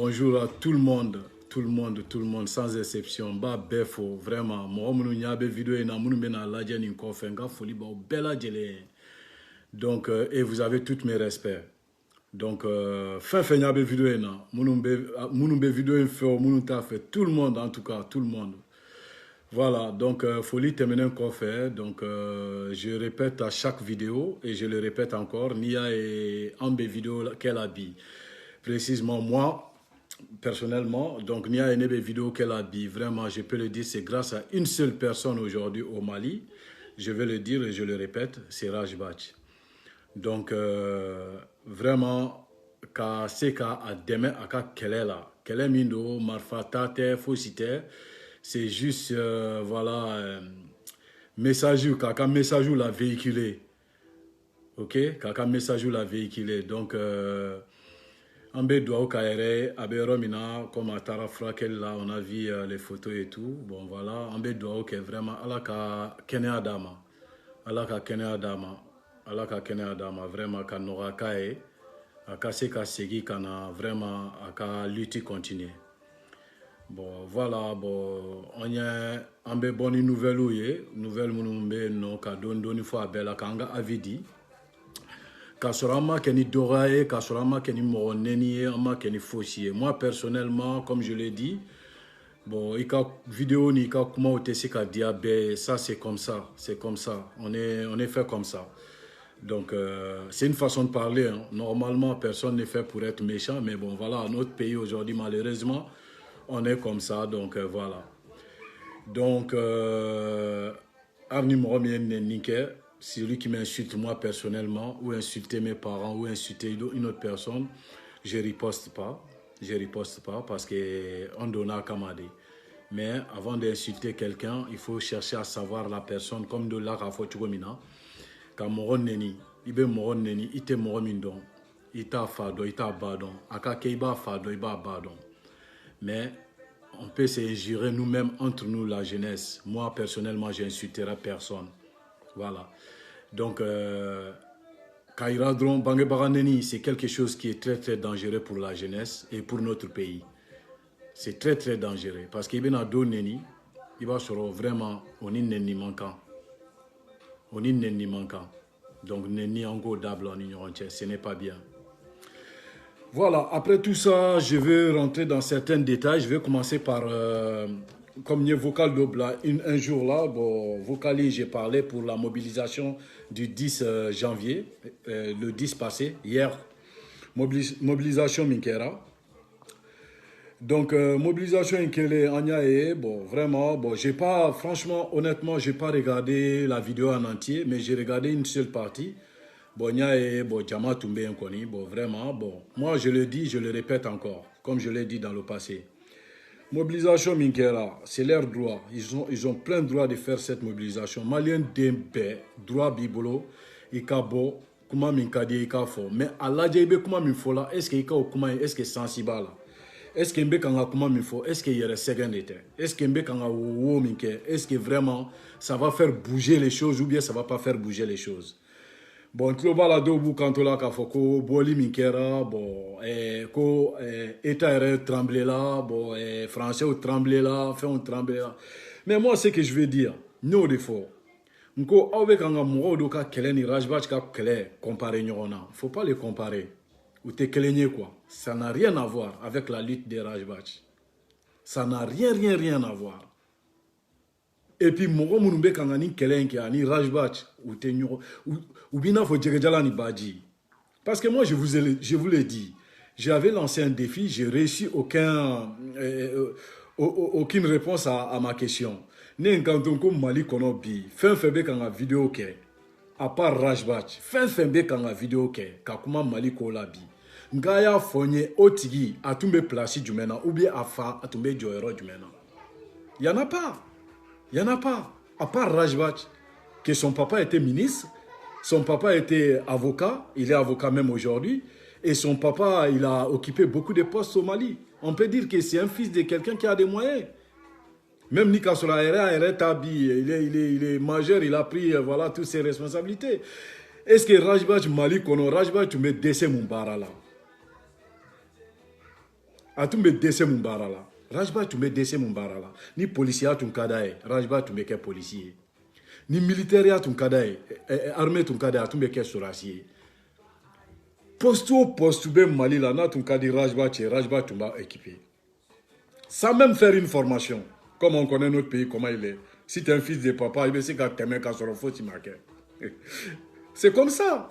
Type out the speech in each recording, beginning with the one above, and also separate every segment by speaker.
Speaker 1: bonjour à tout le monde, tout le monde, sans exception. Bah, befo, vraiment. Moi, je suis vidéo et donc, et vous avez tous mes respects. Donc, fin vidéo et vidéo fait tout le monde, en tout cas, tout le monde. Voilà, donc, folie terminer un fait. Donc, je répète à chaque vidéo et je le répète encore. Nia et en vidéo qu'elle habille. Précisément, moi, personnellement, donc Nia a des vidéos qu'elle habille. Vraiment, je peux le dire, c'est grâce à une seule personne aujourd'hui au Mali. Je vais le dire et je le répète, c'est Rajbach. Donc, vraiment, ka seka a demain à ka kele la. Kele mindo, marfa tate, fosite. C'est juste, voilà, message ou kaka message ou la véhiculer. Ok? Kaka message ou la véhiculer. Donc, en Bédoua Romina, comme à Tarafrakel, là, on a vu les photos et tout. Bon, voilà, en Bédoua qui est vraiment à la Kene Adama. À la Kene Adama. À la Kene Adama, vraiment, quand Nora Kae, à Kase Kasegi, quand vraiment, à lutter continuer. Bon, voilà, bon, on y a un peu bonne nouvelle, nouvelle, non, qu'à donner une fois à Bella Kanga Avidi. Kasorama keni doraye, kasorama keni moroneni, ama keni fauchier. Moi personnellement, comme je l'ai dit, bon, ika vidéo ni ika kuma otesi ka diabe, ça c'est comme ça, on est fait comme ça. Donc c'est une façon de parler. Hein. Normalement, personne n'est fait pour être méchant, mais bon, voilà, notre pays aujourd'hui, malheureusement, on est comme ça, donc voilà. Donc, Avni Moromien Nenike. Celui qui m'insulte moi personnellement, ou insulter mes parents, ou insulter une autre personne, je ne riposte pas. Je ne riposte pas parce qu'on donne à Kamade. Mais avant d'insulter quelqu'un, il faut chercher à savoir la personne, comme de là, quand moron neni, il be moron neni, il te moron mindon, il t'a fado, il t'a badon, aka keiba fado, il ba badon. Mais on peut s'injurer nous-mêmes entre nous, la jeunesse. Moi, personnellement, je n'insulterai personne. Voilà. Donc, Kairadron Bangebaraneni, c'est quelque chose qui est très très dangereux pour la jeunesse et pour notre pays. C'est très très dangereux parce qu'il y a deux neni, il va se vraiment on est neni manquant. On est neni manquant. Donc, neni en go d'able en ignorance, ce n'est pas bien. Voilà, après tout ça, je vais rentrer dans certains détails. Je vais commencer par, comme il vocal d'Obla, un jour là, bon, vocali, j'ai parlé pour la mobilisation du 10 janvier, le 10 passé, hier, mobilisation Minkera. Donc, mobilisation Minkele, Agnae, bon, vraiment, bon, j'ai pas, franchement, honnêtement, j'ai pas regardé la vidéo en entier, mais j'ai regardé une seule partie. Bon, Djama Toumbe Nkoni, bon, vraiment, bon, moi je le dis, je le répète encore, comme je l'ai dit dans le passé. Mobilisation Minkera, c'est leur droit, ils ont plein droit de faire cette mobilisation. Malien Dembe, droit Bibolo, Ikabo, Kuma Minkadi, Ikafo, mais à l'Adjaïbe Kuma Minfola, est-ce qu'il y a Kuma, est-ce que c'est sensible là? Est-ce qu'il y a Kuma Minfo, est-ce qu'il y a un second état? Est-ce qu'il y a un Wo Minke? Est-ce que vraiment ça va faire bouger les choses ou bien ça ne va pas faire bouger les choses? Bon, global à deux bouts quand on a ko boli minkera bon ko état tremblé là bon français ou tremblé là fait on tremblé là mais moi ce que je veux dire no défaut nko awbe kanga mo do ka kele ni Rajbach ka kele comparer nyona faut pas les comparer ou te kelenye quoi ça n'a rien à voir avec la lutte des Rajbach ça n'a rien à voir. Et puis, mogo munumbe kangani kelenke ani Rajbach ou tenyo ou bina fo djegejala ni badji. Parce que moi je vous l'ai dit, j'avais lancé un défi, j'ai réussi aucune réponse à ma question. Ne nkantonko Mali kono bi, fin febe kanga vidéo ke à part Rajbach, fin febe kanga vidéo ke kakuma Mali kola bi. Ngaya fonye otigi atumbe plasi jumena ou bien afa atumbe joero jumena. Il y en a pas. Il n'y en a pas, à part Rajbach, que son papa était ministre, son papa était avocat, il est avocat même aujourd'hui, et son papa, il a occupé beaucoup de postes au Mali. On peut dire que c'est un fils de quelqu'un qui a des moyens. Même Nika Sola il est majeur, il a pris voilà, toutes ses responsabilités. Est-ce que Rajbach Mali, Rajbach, tu mets décès Mumbara là? A tumbe décès mon barala. Rajba tumbe décès mon barala. Ni policier a ton kadae. Rajba tumbe ke policier. Ni militaire a ton kadae. Armée ton kadae a tumbe ke soracier. Poste be Mali là, na ton kadi Rajba tche. Rajba tumba équipé. Sans même faire une formation. Comme on connaît notre pays, comment il est. Si tu es un fils de papa, il va se faire t'aimer quand sur le faux, tu marques. C'est comme ça.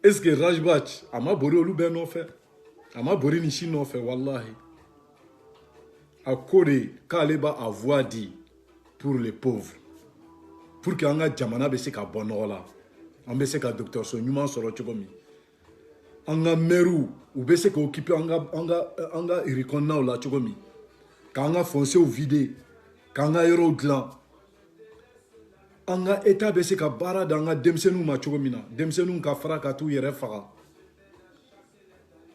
Speaker 1: Est-ce que Rajbach, ama bori olube non fait, ama bori nishi non fait, wallahi. A kore, kaleba avoir dit pour les pauvres. Pour que anga jamana bese ka bonola. On bese ka docteur so nyuma soro chokomi. Anga meru, ou bese ka occuper anga irikonna la chokomi. Quand on a foncé au vide, quand on a eu au gland, on a établi que bara dans demsenu machogomina, demsenu kafara katu yere fara.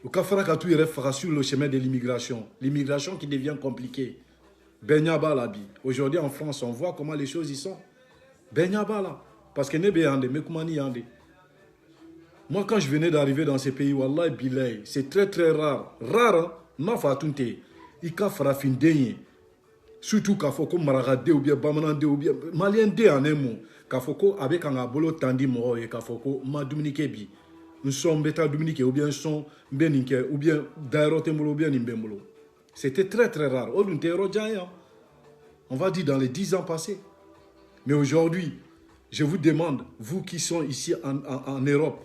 Speaker 1: Ou kafara katu yere fara sur le chemin de l'immigration. L'immigration qui devient compliquée. Benyaba la bi. Aujourd'hui en France, on voit comment les choses y sont. Benyaba là. Parce que nebe yande, mekumani yande. Moi quand je venais d'arriver dans ces pays, wallahi bilay, c'est très très rare. Rare, hein? Ma fatunte. Ika farafin denye. Surtout kafoko maragade ou bien bamanande ou bien malien de en un mot. Kafoko avec un abolo tandi mo et kafoko ma dominique bi. Nous sommes bêta dominique ou bien son beninke ou bien dairotemolo ou bien nimbemolo. C'était très très rare. On va dire dans les 10 ans passés. Mais aujourd'hui, je vous demande, vous qui sont ici en Europe,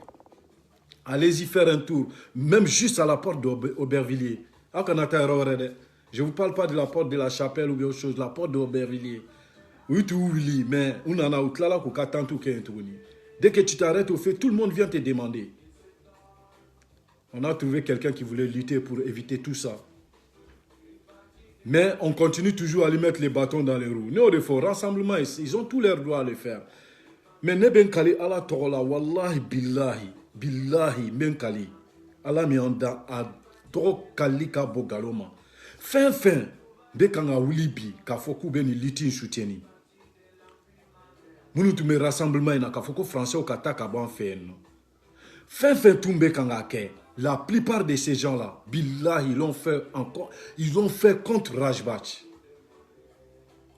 Speaker 1: allez-y faire un tour, même juste à la porte d'Aubervilliers. Je ne vous parle pas de la porte de la Chapelle ou bien autre chose, la porte d'Aubervilliers. Oui, oui, mais on en a où là dès que tu t'arrêtes au fait, tout le monde vient te demander. On a trouvé quelqu'un qui voulait lutter pour éviter tout ça. Mais on continue toujours à lui mettre les bâtons dans les roues. Nous, il faut rassemblement, ils ont tous leurs droits à le faire. Mais ne ben kali ala tola, wallahi billahi, billahi ben kali. Ala mi anda a toro kali ka bogaloma. Fin, be kanga wulibi, ka foku ben litin soutieni. Munu tume rassemblement ina ka foku français au kata ka ban fait non. Fin tumbe kanga ke. La plupart de ces gens-là, billah, ils l'ont fait encore, ils l'ont fait contre Rajbach.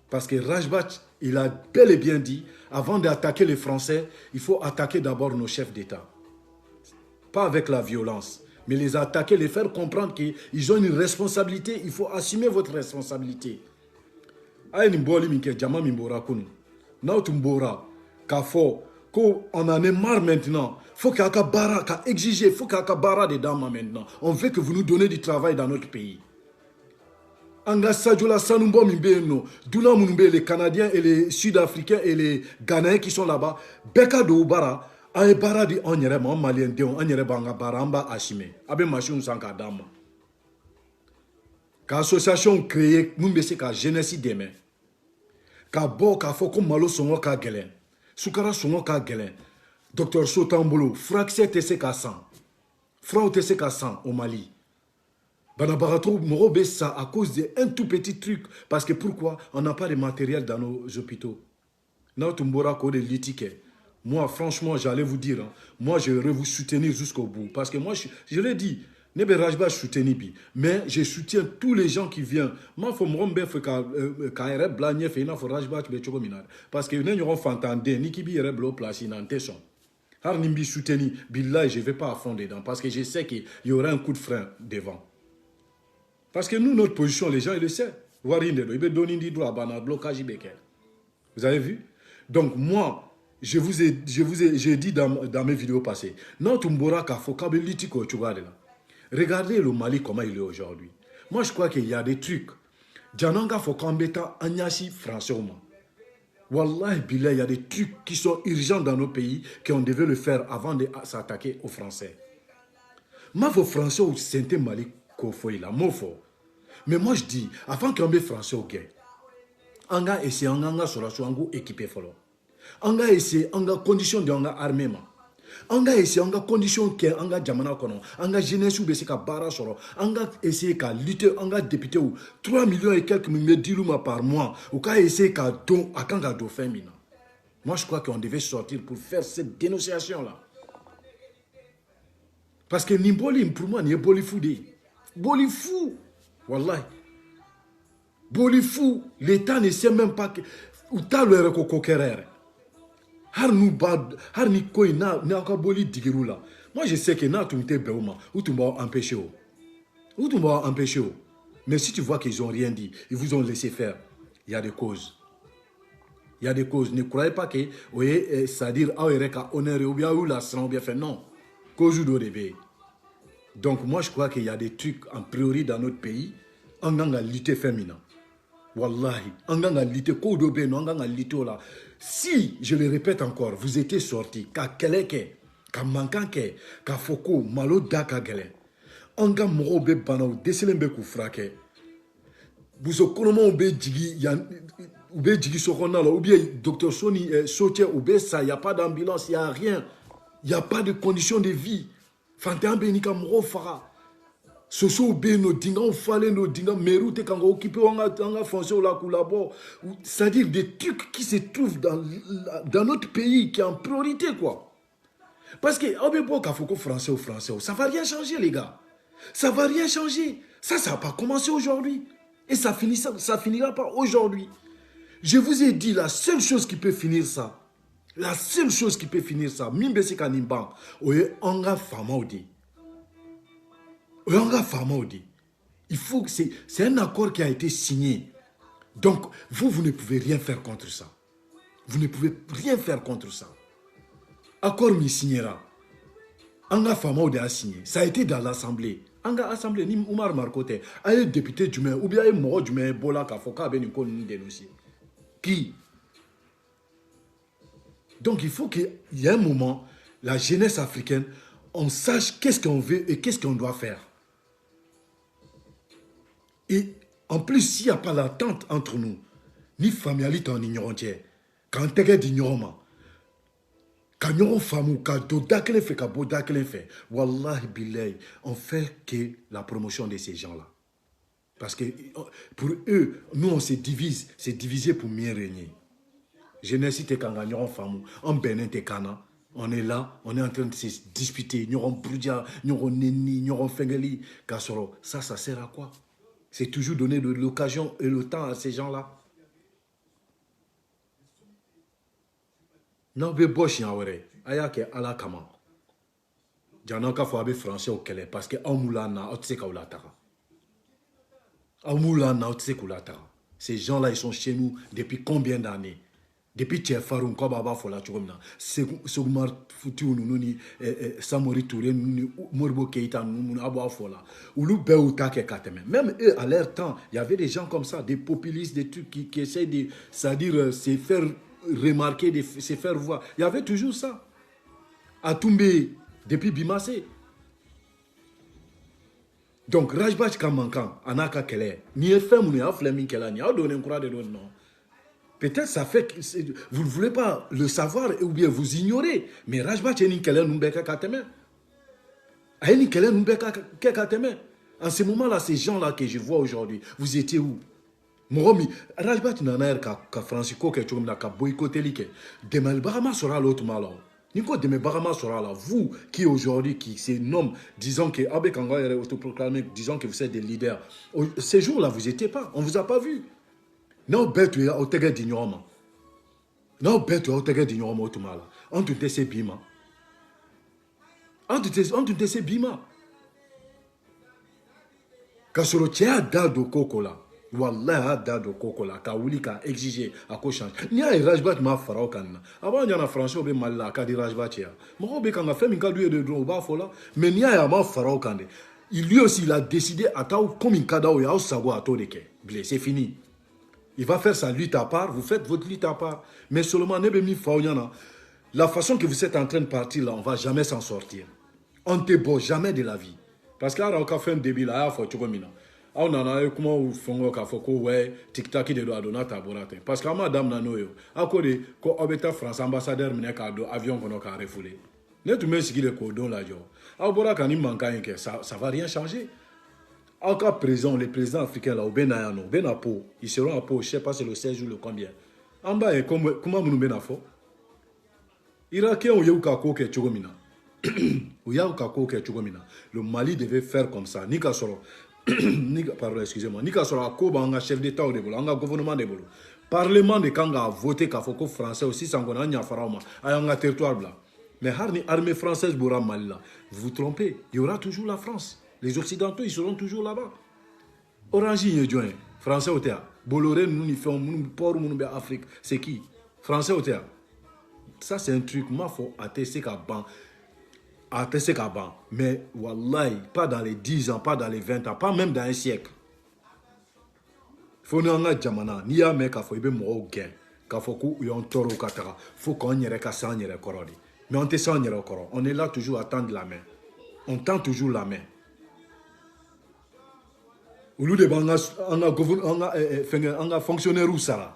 Speaker 1: Parce que Rajbach, il a bel et bien dit, avant d'attaquer les Français, il faut attaquer d'abord nos chefs d'État. Pas avec la violence, mais les attaquer, les faire comprendre qu'ils ont une responsabilité, il faut assumer votre responsabilité. Aïe nimboli minke jama mimbora kunu. Nautumbora, kafo, qu'on en est marre maintenant. Faut qu'il y ait un bara, qu'il y ait exiger, faut qu'il y ait un bara dedans maintenant. On veut que vous nous donnez du travail dans notre pays. Anga Sadjoula Sanumbo Mimbeno, Doula Mounbe, les Canadiens et les Sud-Africains et les Ghanéens qui sont là-bas, Beka do bara, un bara di Onyerema, Malien de Onyereba Anga Baramba Ashime, Abe Machun Sanka Dama. L'association créée, nous me ka jeunesse demain. Ka bo ka foko malo songo ka gelen. Soukara songo ka gelen. Docteur Sotambolo, fracture TCK 100. Frau TCK 100 au Mali. Banabarato Morobe ça à cause d'un tout petit truc. Parce que pourquoi? On n'a pas de matériel dans nos hôpitaux. Nautumbora Kode Litike. Moi, franchement, j'allais vous dire, hein, moi, je vais vous soutenir jusqu'au bout. Parce que moi, je l'ai dit, Nebe Rajba soutenir bi. Mais je soutiens tous les gens qui viennent. Moi, il faut me rendre fait qu'un blagné fait une fois Rajba tu peux minar. Parce que nous n'aurons pas entendu ni qui bi reblo place in antesson. Har nimbi soutenir billah, je ne vais pas à fond dedans parce que je sais qu'il y aura un coup de frein devant. Parce que nous, notre position, les gens, ils le savent. Vous avez vu? Donc moi, j'ai dit dans mes vidéos passées, regardez le Mali comment il est aujourd'hui. Moi, je crois qu'il y a des trucs. Djananga faut qu'on mette un français au moins. Wallahi billah, il y a des trucs qui sont urgents dans nos pays qu'on devait le faire avant de s'attaquer aux Français. Ma faut français au Saint Mali qu'on fait là, mais moi je dis, avant qu'on mette français au guet, on a essayé, on a sur la chouango équipé follow. On a essayé, on a condition de on a armé. On a essayé, on a condition que on a jamana kono, on a jeunesse ou besika bara soro, on a essayé qu'à lutter, on a député ou 3 millions et quelques millions par mois, ou qu'à essayer qu'à don, à quand à do féminin. Moi je crois qu'on devait sortir pour faire cette dénonciation là. Parce que Nimboli pour moi n'est boli foudé. Boli fou. Wallahi. Boli fou. L'État ne sait même pas que... Ou t'as le recoquerere. Har nous bad, har ni koi na ka boli digiru là. Moi je sais que na tu m'te beuma ou tu m'as empêché. Ou tu m'as empêché. Mais si tu vois qu'ils n'ont rien dit, ils vous ont laissé faire, il y a des causes. Il y a des causes. Ne croyez pas que, oui, c'est-à-dire, ah, il y a honneur ou bien, ou la sang, ou bien fait, non. Cause ou de. Donc, moi, je crois qu'il y a des trucs, en priori, dans notre pays, en gang à lutter féminin. Wallahi, en gang à lutter, code ou bien, en gang à lutter là. Si, je le répète encore, vous étiez sortis, qu'à keleke, qu'à mankanke, qu'à foko, malo daka gele. En gang moro be banao, décelé be koufrake. Vous au be djigi, ou bien djigi sokona là, ou bien docteur Sony Soche, ou bien ça, il n'y a pas d'ambulance, il n'y a rien. Il n'y a pas de conditions de vie. Fantin benika moro fara. Soso be no dinga, on fallait no dinga, meru te kanga occupé, on a foncé au lac ou là-bas. C'est-à-dire des trucs qui se trouvent dans notre pays, qui est en priorité, quoi. Parce que, oh bien, bon, Kafoko français ou français, ça ne va rien changer, les gars. Ça ne va rien changer. Ça n'a pas commencé aujourd'hui. Et ça finira pas aujourd'hui. Je vous ai dit, la seule chose qui peut finir ça, mimbe se kanimban, oye anga famaudi. Il faut que c'est un accord qui a été signé. Donc, vous ne pouvez rien faire contre ça. Vous ne pouvez rien faire contre ça. Accord mi signera. Anga famaudi a signé. Ça a été dans l'Assemblée. Anga Assemblée, ni Oumar Marcote, un député du maire, ou bien un mort du maire, Bola Kafoka, ben une conne dénoncée. Qui? Donc il faut qu'il y ait un moment, la jeunesse africaine, on sache qu'est-ce qu'on veut et qu'est-ce qu'on doit faire. Et en plus, s'il n'y a pas l'attente entre nous, ni familialité en ignorant, quand tu es d'ignorant, quand nous sommes quand Dodakle fait, quand Bodakle fait, Wallahi Billahi, on fait que la promotion de ces gens-là. Parce que pour eux, nous on se divise, c'est divisé pour mieux régner. Je ne sais pas quand nous sommes en Bénin, on est là, on est en train de se disputer, nous sommes Brudia, nous sommes Neni, nous sommes Fengeli, Kassoro. Ça sert à quoi? C'est toujours donner de l'occasion et le temps à ces gens-là. Non, mais bosh yawere, ayake ala kama. Janaka faut abe français au kele parce que amulana otseka ulatara. Amulana otseka ulatara. Ces gens-là, ils sont chez nous depuis combien d'années? Depuis Tchefaroun, Kobaba Fola Choromna, Sogmar Foutou, Nouni, Samori Touré, Morbo Keita, Abo Fola, Oulu Beoutake Kateme. Même eux, à leur temps, il y avait des gens comme ça, des populistes, des trucs qui essaient de, c'est-à-dire, se faire remarquer, de se faire voir. Il y avait toujours ça. À Toumbé, depuis Bimassé. Donc, Rajbach Kamankan, Anaka Kele, ni FM, ni Aflemin Kela, ni a donné un courant de non. Peut-être ça fait que vous ne voulez pas le savoir ou bien vous ignorez. Mais Rajbach est Kele Numbeka Kateme. Aïni Kele Numbeka Kateme. En ce moment-là, ces gens-là que je vois aujourd'hui, vous étiez où? Moromi, Rajbach Nanaer ka Francisco ke Chomna ka boycotté like. Demain le Bahama sera l'autre malin. Nico Demain Bahama sera là. Vous qui aujourd'hui, qui se nomme, disons que Abe Kanga est autoproclamé, disons que vous êtes des leaders. Ces jours-là, vous n'étiez pas. On ne vous a pas vu. Non, betu ya otege d'ignorement. Non, betu ya otege d'ignorement automala. On te tesse bima. On te tesse bima. Kasoro tia dado kokola. Wallah dado kokola. Ka wuli ka exiger à quoi change. Ni a Rajbat ma farao kanna. Avant il y en a français obe malla ka di Rajbat ya. Mo be kanga fait min ka duye de dro ba fola. Mais ni a ma farao kande. Lui aussi il a décidé à ta comme un kadao ya au sago à todeke. Blé, c'est fini. Il va faire sa lutte à part, vous faites votre lutte à part. Mais seulement, la façon que vous êtes en train de partir là, on ne va jamais s'en sortir. On ne te boit jamais de la vie. Parce qu'il y a un fait un débit là, il faut que tu on a eu comment vous faites ouais tic-tac de doit donner ta borate. Parce que madame Nanoyo, à côté, quand on est France ambassadeur, il y a un avion qu'on a refoulé. Ne tu mets ce qu'il est cordon là, ça ne va rien changer. En cas présent, les présidents africains là, au Benayano, Benapo, ils seront à Pau, je ne sais pas si c'est le 16 ou le combien. En bas, comment nous Benafo? Irakien ou Yauka Koke Chogomina. Le Mali devait faire comme ça. Pardon, excusez-moi. Nika sera un chef d'État au début, un gouvernement de bolo. Parlement de Kanga a voté qu'à Foko français aussi sans qu'on ait un territoire blanc. Mais l'armée française boura Mali là. Vous vous trompez. Il y aura toujours la France. Les Occidentaux, ils seront toujours là-bas. Orange y joint. Français au théâtre. Bolloré, nous, nous faisons, nous, port, nous, Afrique. C'est qui? Français au théâtre. Ça, c'est un truc, ma faut attester qu'à ban. Attester qu'à ban. Mais, wallahi, pas dans les 10 ans, pas dans les 20 ans, pas même dans un siècle. Faut nous en jamana. Ni ya mec, faut y be mo gain. Quand faut qu'on y en toro katara. Faut qu'on y ait qu'à s'en y ait corodi. Mais on te s'en y ait corodi. On est là toujours à tendre la main. On tend toujours la main. Au lieu de on a fonctionnaire où ça là.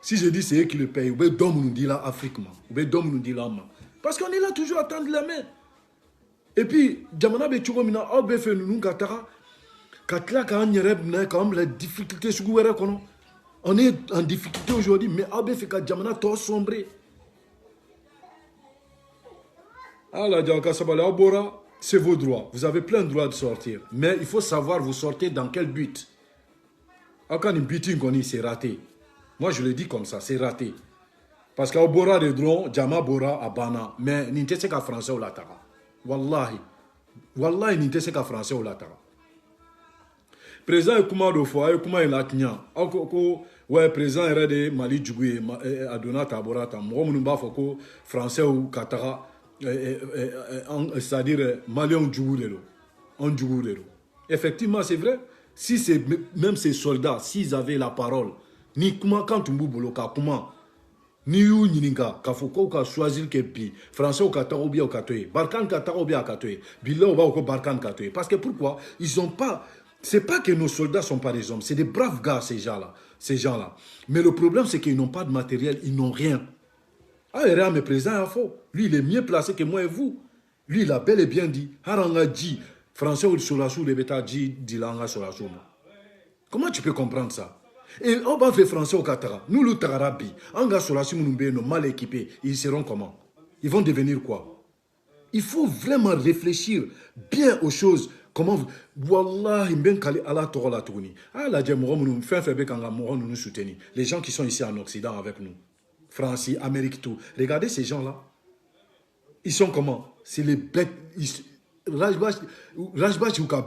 Speaker 1: Si je dis c'est eux qui le payent, ou bien nous dit là Afrique, ou bien nous dit là. Parce qu'on est là toujours à tendre la main. Et puis, Jamana Betchouko Mina, Obe fait nous Katara, Katla Kan Yereb, comme la difficulté sur le on est en difficulté aujourd'hui, mais Obe fait que Jamana t'a sombré. Ah la Djanka Sabala Obora, c'est vos droits. Vous avez plein de droits de sortir. Mais il faut savoir vous sortez dans quel but. Quand une butin c'est raté. Moi je le dis comme ça, c'est raté. Parce qu'au Bora de drone, Djama Bora à Bana, mais n'inte c'est qu'à français ou latara. Wallahi. Wallahi n'inte c'est qu'à français ou latara. Président Ekouma Dofo, Ekouma Elatnia. Ouais, président RD Mali Djougoué, Adona Taborata, moi Mounouba Foko, français ou Katara. C'est-à-dire Malion Djougou. Effectivement, c'est vrai. Si c'est même ces soldats, s'ils avaient la parole, ni comment quand tu m'bouloka, comment ni you nininga, kafoko ka choisir que pi, français au kataro bien au katoé, Barkan kataro bien au katoé, Bila au ba Barkan katoé. Parce que pourquoi? Ils ont pas. C'est pas que nos soldats sont pas des hommes, c'est des braves gars ces gens-là. Mais le problème c'est qu'ils n'ont pas de matériel, ils n'ont rien. Ah, il est président, lui, il est mieux placé que moi et vous. Lui, il a bel et bien dit, Haranga dit, français ou Solasou, les bêta dit, Dilanga Solasou. Comment tu peux comprendre ça? Et on va faire français au Qatar. Nous, le Tarabi, Anga Solasou, nous mal équipés, ils seront comment? Ils vont devenir quoi? Il faut vraiment réfléchir bien aux choses. Comment Wallah, ben kali ala torola tourni. Ah, la djemoro, nous fait kanga moro nous soutenir. Les gens qui sont ici en Occident avec nous. France, Amérique, tout. Regardez ces gens-là. Ils sont comment? C'est les bêtes. Rajbach ou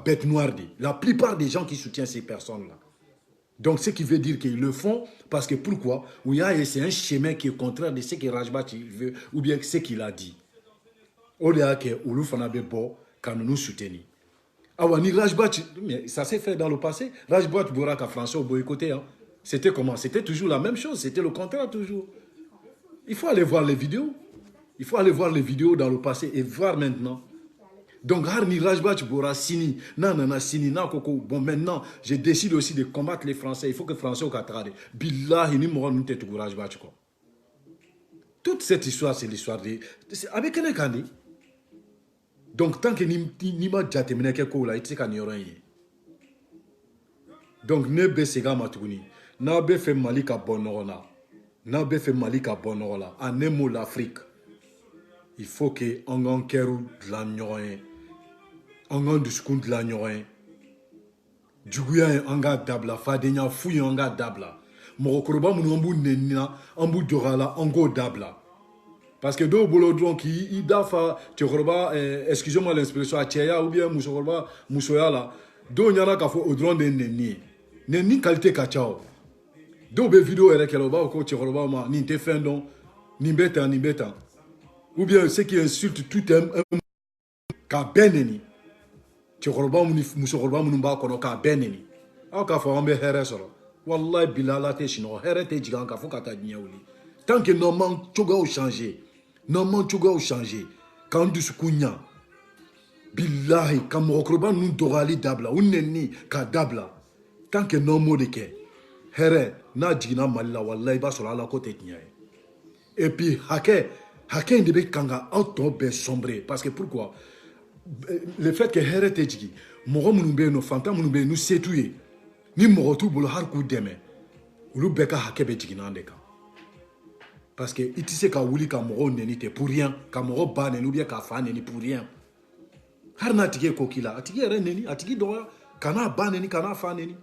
Speaker 1: bête noire. La plupart des gens qui soutiennent ces personnes-là. Donc, ce qui veut dire qu'ils le font parce que pourquoi? C'est un chemin qui est contraire de ce que Rajbach veut ou bien ce qu'il a dit. Au-delà que Oulu Fanabe Bo, quand nous soutenons. Ah ouais, Rajbach, mais ça s'est fait dans le passé. Rajbach Boraka français au boycotté. Hein. C'était comment? C'était toujours la même chose. C'était le contraire toujours. Il faut aller voir les vidéos. Il faut aller voir les vidéos dans le passé et voir maintenant. Donc, Harni Rajbach Bora Sini, Nanana Sini, Nakoko. Bon, maintenant, je décide aussi de combattre les Français. Il faut que les Français au Qatar. Billahi, ni mourons nous tête Rajbach. Toute cette histoire, c'est l'histoire de. Avec un écandé. Donc, tant que ni ma jatemene quelque là, il sait qu'il y aura rien. Donc, ne besega matuguni. Na be fait Malika Bonorona. Na be fait Malika Bonorona. En un mot, l'Afrique. Il faut que on en keru de la nyoye. On en discount de la nyoye. Djougouya en ga dabla. Fadenya fouille en ga dabla. Morokoroba moun ambu nenina. Ambu dorala. En go dabla. Parce que deux bolodron qui y dafa. Tchokoroba, excusez-moi l'expression, à Tcheya ou bien Moussokoroba, Moussoya là. Do nyana kafo odron de neni. Neni qualité kachao. Do be vidéo avec Keloba ou ko Tchokoroba ma. Ni te fin don. Ni beta. Ou bien ceux qui insultent tout un ka beneni. Tchokoroba Moussokoroba Mounumba kono ka beneni. Au ka fo ambe here soro. Wallahi bilala te chino. Here te jigan ka fo kata nyaouli. Tant que nos manques ont changé. Nos manques ont changé. Quand du soukunya. Billahi. Quand Morokroba nous dorali dabla. Ou neni ka dabla. Tant que nos mots de ke. Here. Na jina malila. Wallahi ba sur la côte nyae. Et puis, hake ndebe kanga auto be sombré. Parce que pourquoi? Le fait que here te jigi. Moro munube no fanta munube nous sétuye. Ni morotu bolo harku deme. Ulu beka hake be jigi nandeka. Parce que il sait qu'à Wuli Kamoro n'est pour rien, Kamoro ban ou bien Kafa n'est pour rien. Harna tige kokila, atigi reneni, atigi doya, kana baneni, kana faneni.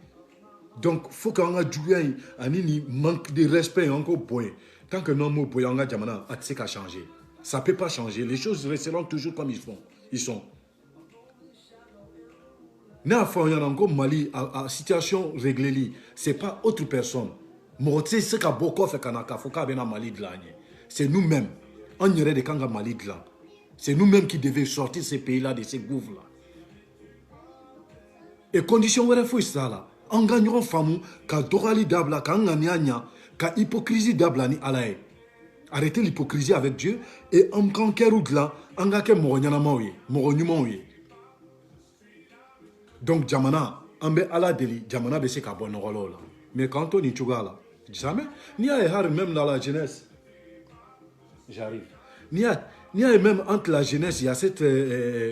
Speaker 1: Donc, faut qu'on a joué un manque de respect encore boy. Tant que non mot boy on a jamana, c'est qu'à changer. Ça peut pas changer. Les choses resteront toujours comme ils sont. N'a pas encore Mali à situation réglée. C'est pas autre personne. Moi, c'est ce qu'a beaucoup fait Kanaka, faut qu'on ait Mali de l'année. C'est nous-mêmes. On irait de Kanga Mali de là. C'est nous-mêmes qui devions sortir ces pays-là de ces gouffres-là. Et condition il faut ça là. En gagnant famou, ka dorali dabla, ka nganyanya, ka hypocrisie dabla ni alaye. Arrêtez l'hypocrisie avec Dieu et en kankerou de là, en gake moronyana maouye, moronyumaouye. Donc Jamana, ambe ala deli, Jamana bese ka bon là. Mais quand on y tchouga là, jamais, ni a même dans la jeunesse. J'arrive. Ni a même entre la jeunesse, il y a cette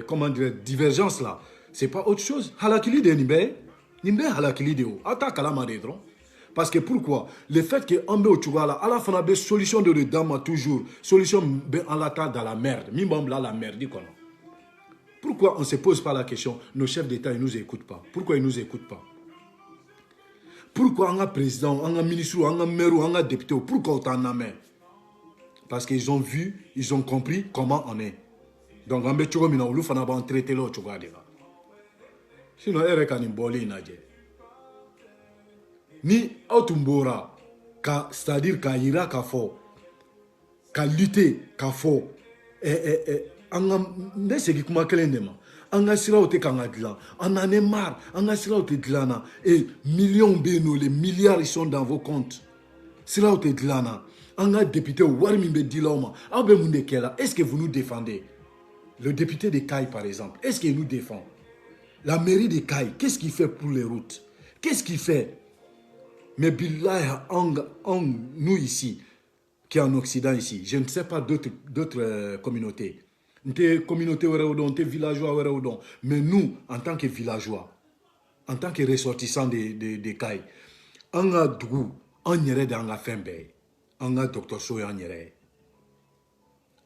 Speaker 1: comment dire, divergence là. C'est pas autre chose. Halakili de Nimbe, Nimbe halakili de ou. Attaque à la madédron. Parce que pourquoi? Le fait que Ambe au Tchouala, à la fin, on a des solutions de dama toujours. Solution en la dans la merde. Mimbam là, la merde, dit quoi. Pourquoi on ne se pose pas la question? Nos chefs d'État, ils ne nous écoutent pas. Pourquoi ils ne nous écoutent pas? Pourquoi on a président, on a ministre, on a maire, on a député? Pourquoi on t'en a main? Parce qu'ils ont vu, ils ont compris comment on est. Donc, on va traiter l'autre. Sinon, il y a une bonne ni autumbora, c'est-à-dire qu'il ira qu'à fort, qu'à lutter, qu'à fort. Ne sais comment kelendema. On a sira au te kangadla, on en est marre, on a sira au te glana. Et millions beno, les milliards ils sont dans vos comptes. Sira au te glana. On a député au Warmimbe Dilaoma. Est-ce que vous nous défendez? Le député de Caille, par exemple, est-ce qu'il nous défend? La mairie de Caille, qu'est-ce qu'il fait pour les routes? Qu'est-ce qu'il fait? Mais Billah, nous ici, qui est en Occident ici, je ne sais pas d'autres communautés. Des communautés, des villageois, mais nous, en tant que villageois, en tant que ressortissants de Caille, on a Dougou, on y est dans la Fembe, on a Dr. Soy, on y est.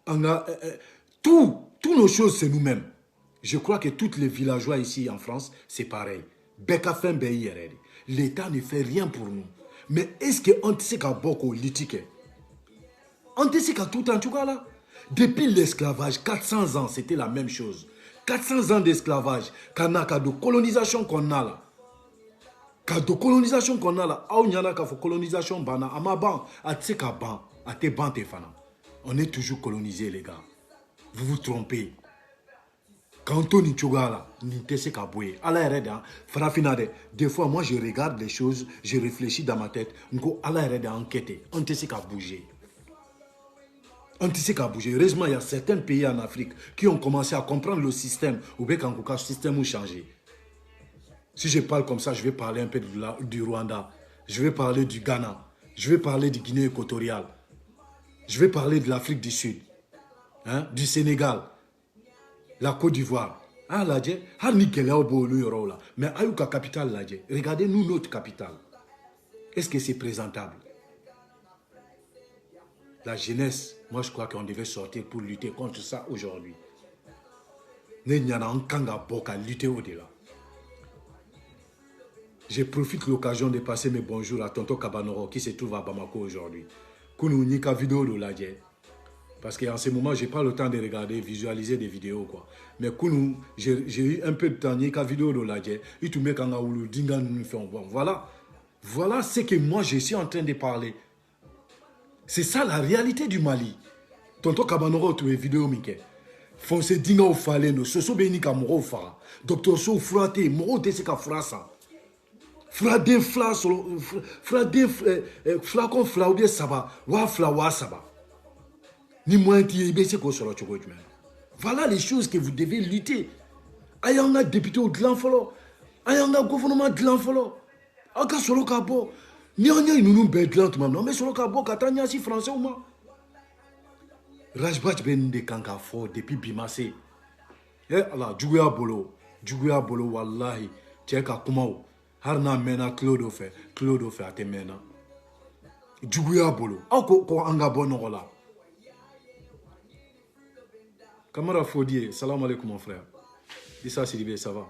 Speaker 1: On a toutes nos choses, c'est nous-mêmes. Je crois que tous les villageois ici en France, c'est pareil. Beka Fembe, l'État ne fait rien pour nous. Mais est-ce qu'on sait qu'à beaucoup litique? On sait qu'à tout en tout cas là. Depuis l'esclavage, 400 ans, c'était la même chose. 400 ans d'esclavage, de colonisation qu'on a là. De colonisation qu'on a là. Colonisation bana, amaban, atseka ban, ate ban tefana. On est toujours colonisé les gars. Vous vous trompez. Quand on est là, des fois, moi, je regarde les choses, je réfléchis dans ma tête. On ne sait qu'à bouger. On ne sait qu'à bouger. Heureusement, il y a certains pays en Afrique qui ont commencé à comprendre le système. Ou bien quand le système a changé. Si je parle comme ça, je vais parler un peu du Rwanda. Je vais parler du Ghana. Je vais parler du Guinée équatoriale. Je vais parler de l'Afrique du Sud. Hein, du Sénégal. La Côte d'Ivoire. Ah, là, mais Ayuka capitale, là, regardez-nous notre capitale. Est-ce que c'est présentable? La jeunesse, moi je crois qu'on devait sortir pour lutter contre ça aujourd'hui. Lutter au-delà. Je profite de l'occasion de passer mes bonjours à Tonton Kabanoro qui se trouve à Bamako aujourd'hui. Kounou nika vidéo de la. Parce qu'en ce moment, je n'ai pas le temps de regarder, visualiser des vidéos. Quoi. Mais j'ai eu un peu de temps, il y a une vidéo de la. Voilà ce que moi je suis en train de parler. C'est ça la réalité du Mali. Tonton Kabanoro, tu es vidéo, Mickey. Fonce dinga au falé, no soso benika moro fa. Docteur So frate, moro deseka frasa. Frade fla solo, frade flacon fla ou bien saba, wa fla wa saba. Ni moins qui baissé ko solo choko jmen. Voilà les choses que vous devez lutter. Ayanga député au de l'enfolo. Ayanga gouvernement de l'enfolo. Aka solo kabo. Ni anya inunu bedlant mam, mais solo kabo katanya si français ou ma. Rajbach ben de kanka fo depuis Bimase. Eh Allah, Djouya bolo wallahi. Tcheka kumao. Harna mena Claude fait ate mena. Djouya bolo. Ko anga bono la. Kamara Fodier, salam alaikum mon frère. Issa Sidibé, ça va.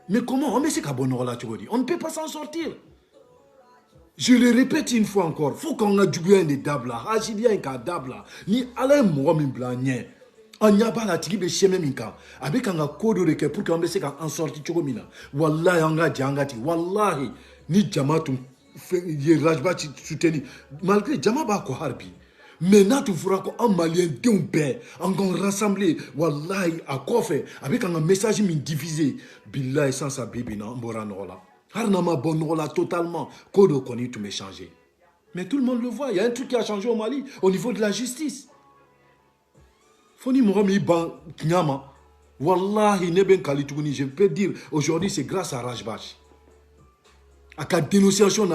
Speaker 1: Mais comment? On ne peut pas s'en sortir. Je le répète une fois encore. Il faut qu'on a du bien de dabla. Hajidia en dabla. Ni alain moi min blanye. On y a pas la tigi be chemin minka. Avec un code de pour qu'on puisse en sortir chogomina. Wallahi anga jangati. Wallahi ni jamaatu ye rajba soutenu. Malgré jamaba ko harbi. Maintenant, tu feras qu'un Malien d'un père, on rassemblé, wallahi, à quoi faire, avec un message divisé, billahi sans sa bibi, non, moranola. Harnama bonola totalement, kodo koni tout m'est changé. Mais tout le monde le voit, il y a un truc qui a changé au Mali, au niveau de la justice. Foni Mourami ban Knyama, wallahi, neben kalitouni, je peux dire, aujourd'hui c'est grâce à Rajbach. À la dénonciation,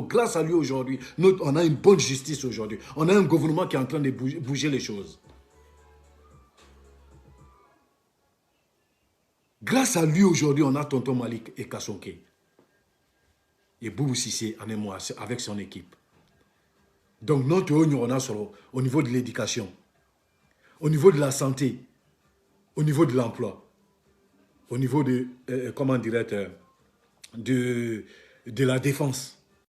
Speaker 1: grâce à lui aujourd'hui, on a une bonne justice aujourd'hui. On a un gouvernement qui est en train de bouger les choses. Grâce à lui aujourd'hui, on a Tonton Malik et Kassonké. Et Boubou Sissé avec son équipe. Donc notre union, on a au niveau de l'éducation, au niveau de la santé, au niveau de l'emploi, au niveau de, comment dirais-je, de la défense.